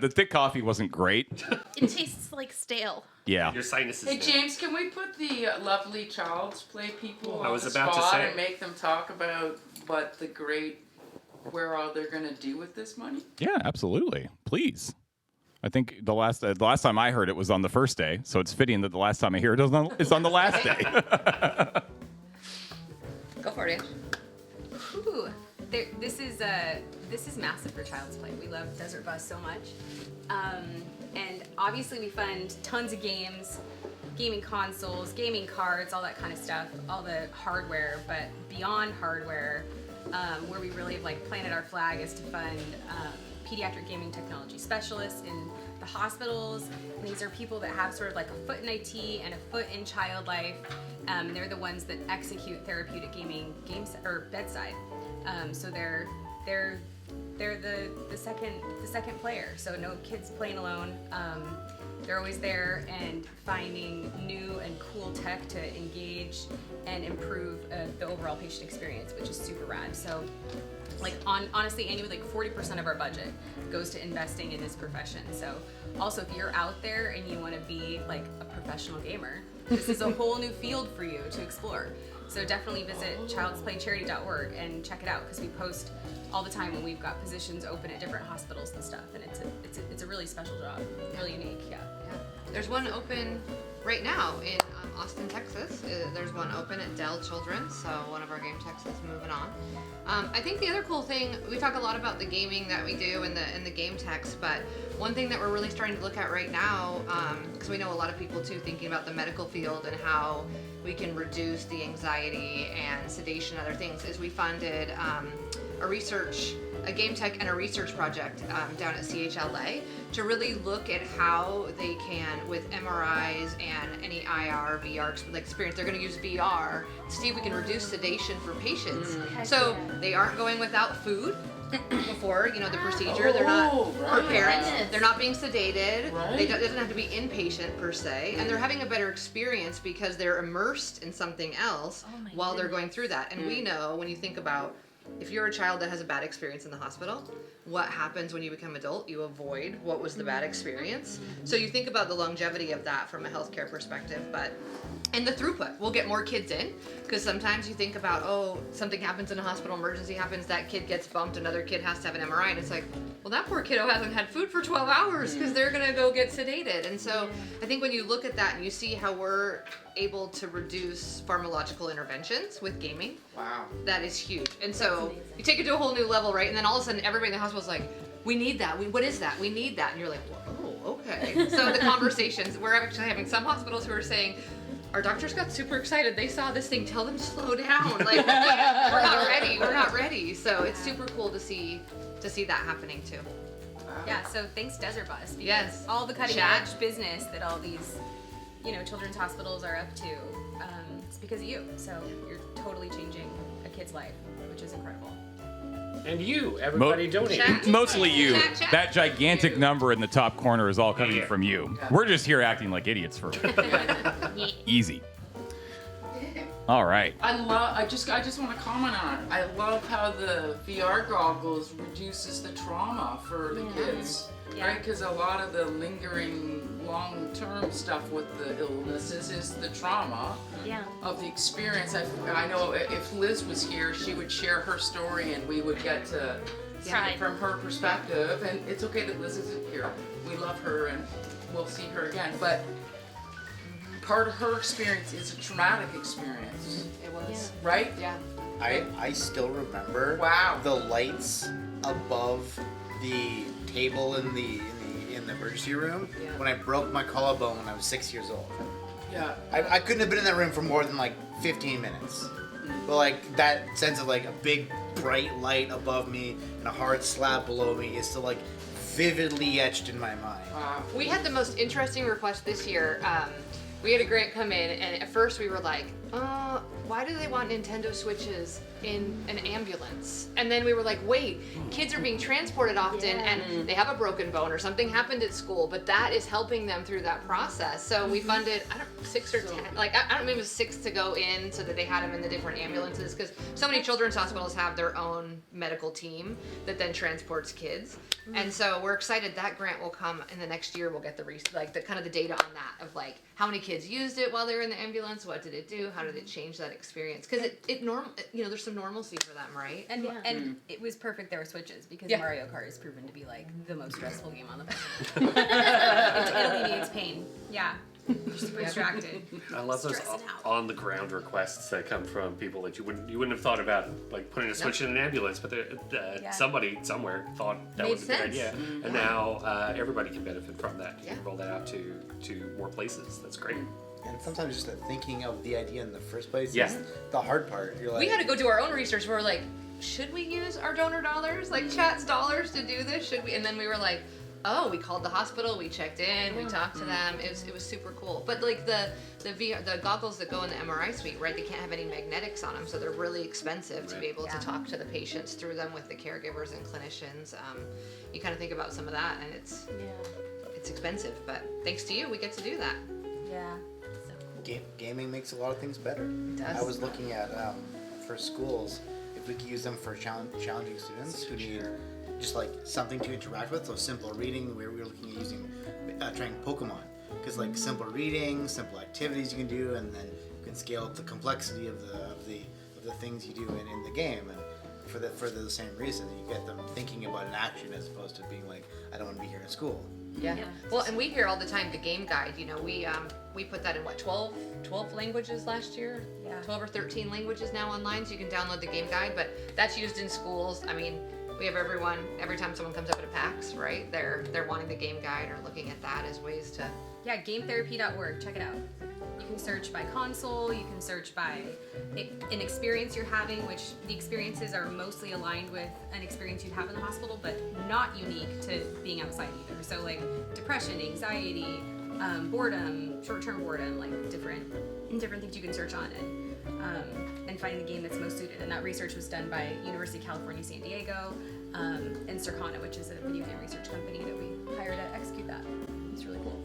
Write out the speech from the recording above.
the thick coffee wasn't great. It tastes like stale. Yeah. Your sinuses. Hey James, can we put the lovely Child's Play people I on was the about to spot say. and make them talk about where all they're gonna do with this money? Yeah, absolutely. Please. I think the last time I heard it was on the first day, so it's fitting that the last time I hear it is on the last day. Go for it, Ange. Ooh, this is massive for Child's Play. We love Desert Bus so much, and obviously we fund tons of games, gaming consoles, gaming cards, all that kind of stuff, all the hardware. But beyond hardware, where we really have like planted our flag is to fund pediatric gaming technology specialists in the hospitals. And these are people that have sort of like a foot in IT and a foot in child life. They're the ones that execute therapeutic gaming games or bedside. So they're the second player. So no kids playing alone. They're always there and finding new and cool tech to engage and improve the overall patient experience, which is super rad. So, like honestly, annually, like 40% of our budget goes to investing in this profession. So, also, if you're out there and you want to be like a professional gamer, this is a whole new field for you to explore. So definitely visit childsplaycharity.org and check it out, because we post all the time when we've got positions open at different hospitals and stuff, and it's a really special job, really unique. Yeah. There's one open right now in Austin, Texas. There's one open at Dell Children's, so one of our game techs is moving on. I think the other cool thing, we talk a lot about the gaming that we do and the game techs, but one thing that we're really starting to look at right now, because we know a lot of people too thinking about the medical field and how we can reduce the anxiety and sedation and other things, is we funded a game tech and a research project down at CHLA to really look at how they can, with MRIs and any IR, VR experience, they're going to use VR to see if we can reduce sedation for patients. So they aren't going without food before, the procedure. They're not, for parents, they're not being sedated. Right. It doesn't have to be inpatient per se, and they're having a better experience because they're immersed in something else while they're going through that. And we know, when you think about, if you're a child that has a bad experience in the hospital, what happens when you become adult? You avoid what was the bad experience. So you think about the longevity of that from a healthcare perspective, and the throughput. We'll get more kids in, because sometimes you think about, something happens in a hospital, emergency happens, that kid gets bumped, another kid has to have an MRI, and it's like, well, that poor kiddo hasn't had food for 12 hours because they're gonna go get sedated. And so I think when you look at that and you see how we're able to reduce pharmacological interventions with gaming, Wow. that is huge. And so you take it to a whole new level, right? And then all of a sudden everybody in the hospital's like, we need that. What is that? We need that. And you're like, well, okay. So the conversations, we're actually having some hospitals who are saying, our doctors got super excited. They saw this thing. Tell them to slow down. Like, we're not ready. So it's super cool to see that happening too. Yeah, so thanks Desert Bus. Because Yes. all the cutting edge business that all these, children's hospitals are up to, it's because of you. So you're totally changing a kid's life, which is incredible. And you, everybody donate. Mostly you. Chat. That gigantic number in the top corner is all coming from you. We're just here acting like idiots for easy. All right. I just want to comment on it. I love how the VR goggles reduces the trauma for the kids, right? Because a lot of the lingering long-term stuff with the illnesses is the trauma of the experience. I know if Liz was here, she would share her story and we would get to see it from her perspective. And it's okay that Liz isn't here. We love her and we'll see her again. But part of her experience is a traumatic experience. It was. Right? Yeah. I still remember the lights above the table in the emergency room when I broke my collarbone when I was 6 years old. Yeah. I couldn't have been in that room for more than like 15 minutes. But like that sense of like a big bright light above me and a hard slab below me is still like vividly etched in my mind. We had the most interesting request this year. We had a grant come in, and at first we were like, Why do they want Nintendo Switches in an ambulance? And then we were like, wait, kids are being transported often and they have a broken bone or something happened at school, but that is helping them through that process. So we funded, 6 or 10, like, I don't know, it was 6 to go in so that they had them in the different ambulances, because so many children's hospitals have their own medical team that then transports kids. And so we're excited that grant will come in the next year. We'll get the kind of the data on that of like how many kids used it while they were in the ambulance, what did it do, how did it change that experience? Because there's some normalcy for them, right? And it was perfect there were switches because Mario Kart is proven to be like the most stressful game on the planet. it alleviates pain. Yeah. You're super distracted. I love those on the ground requests that come from people that you wouldn't have thought about, like putting a switch in an ambulance, but somebody somewhere thought that was a good idea, and now everybody can benefit from that. You can roll that out to more places. That's great. And sometimes just thinking of the idea in the first place Yeah. is the hard part. You're like, We had to go do our own research. We were like, should we use our donor dollars, like Chat's dollars, to do this? Should we? And then we were like, oh, we called the hospital, we checked in, we talked to them. It was super cool. But like the goggles that go in the MRI suite, right? They can't have any magnetics on them, so they're really expensive to be able to talk to the patients through them with the caregivers and clinicians. You kind of think about some of that, and it's expensive. But thanks to you, we get to do that. Yeah. gaming makes a lot of things better. It does. I was looking at for schools if we could use them for challenging students who need just like something to interact with. So simple reading. We were looking at using trying Pokemon because like simple reading, simple activities you can do, and then you can scale up the complexity of the things you do in the game. And for the same reason, you get them thinking about an action as opposed to being like, I don't want to be here in school. Yeah. Well, and we hear all the time the game guide. You know, we put that in 12 languages last year. Yeah. 12 or 13 languages now online, so you can download the game guide. But that's used in schools. I mean, we have every time someone comes up at a PAX, right? They're wanting the game guide or looking at that as ways to. Yeah, gametherapy.org. Check it out. You can search by console. You can search by an experience you're having, which the experiences are mostly aligned with an experience you'd have in the hospital, but not unique to being outside either. So like depression, anxiety, boredom, short-term boredom, like different things you can search on and find the game that's most suited. And that research was done by University of California, San Diego, and Circana, which is a video game research company that we hired to execute that. It's really cool.